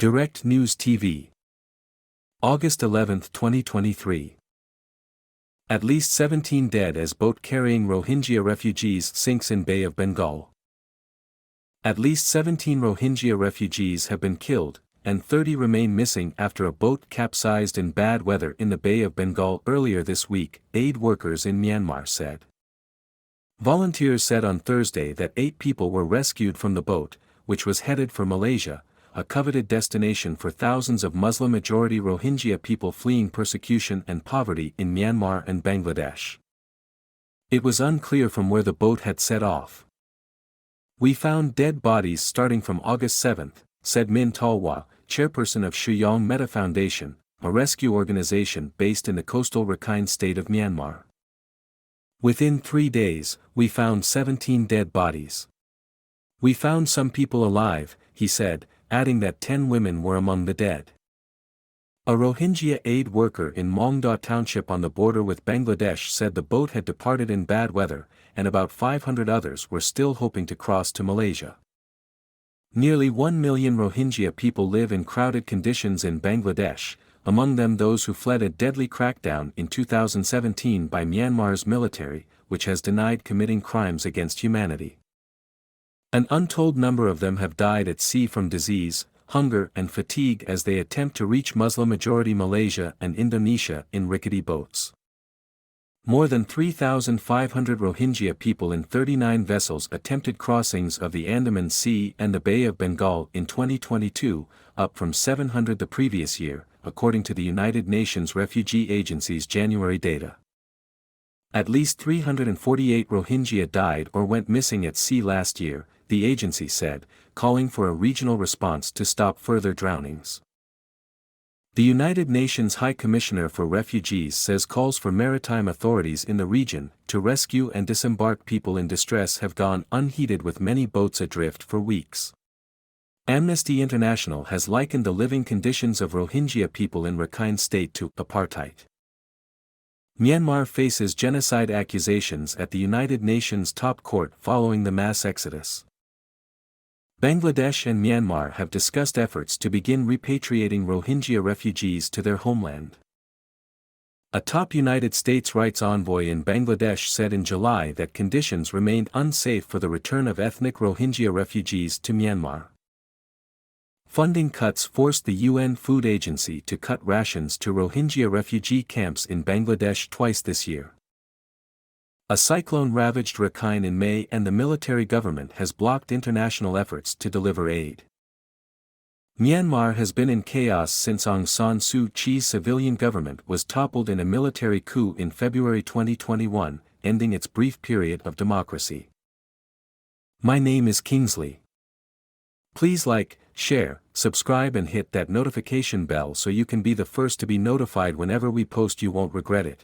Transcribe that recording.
Direct News TV. August 11, 2023. At least 17 dead as boat carrying Rohingya refugees sinks in Bay of Bengal. At least 17 Rohingya refugees have been killed, and 30 remain missing after a boat capsized in bad weather in the Bay of Bengal earlier this week, aid workers in Myanmar said. Volunteers said on Thursday that 8 people were rescued from the boat, which was headed for Malaysia, a coveted destination for thousands of Muslim-majority Rohingya people fleeing persecution and poverty in Myanmar and Bangladesh. It was unclear from where the boat had set off. "We found dead bodies starting from August 7, said Min Talwa, chairperson of Shuyong Metta Foundation, a rescue organization based in the coastal Rakhine state of Myanmar. Within 3 days, we found 17 dead bodies. We found some people alive," he said, adding that 10 women were among the dead. A Rohingya aid worker in Mongda township on the border with Bangladesh said the boat had departed in bad weather, and about 500 others were still hoping to cross to Malaysia. Nearly 1 million Rohingya people live in crowded conditions in Bangladesh, among them those who fled a deadly crackdown in 2017 by Myanmar's military, which has denied committing crimes against humanity. An untold number of them have died at sea from disease, hunger and fatigue as they attempt to reach Muslim-majority Malaysia and Indonesia in rickety boats. More than 3,500 Rohingya people in 39 vessels attempted crossings of the Andaman Sea and the Bay of Bengal in 2022, up from 700 the previous year, according to the United Nations Refugee Agency's January data. At least 348 Rohingya died or went missing at sea last year, the agency said, calling for a regional response to stop further drownings. The United Nations High Commissioner for Refugees says calls for maritime authorities in the region to rescue and disembark people in distress have gone unheeded with many boats adrift for weeks. Amnesty International has likened the living conditions of Rohingya people in Rakhine State to apartheid. Myanmar faces genocide accusations at the United Nations top court following the mass exodus. Bangladesh and Myanmar have discussed efforts to begin repatriating Rohingya refugees to their homeland. A top United States rights envoy in Bangladesh said in July that conditions remained unsafe for the return of ethnic Rohingya refugees to Myanmar. Funding cuts forced the UN Food Agency to cut rations to Rohingya refugee camps in Bangladesh twice this year. A cyclone ravaged Rakhine in May and the military government has blocked international efforts to deliver aid. Myanmar has been in chaos since Aung San Suu Kyi's civilian government was toppled in a military coup in February 2021, ending its brief period of democracy. My name is Kingsley. Please like, share, subscribe and hit that notification bell so you can be the first to be notified whenever we post. You won't regret it.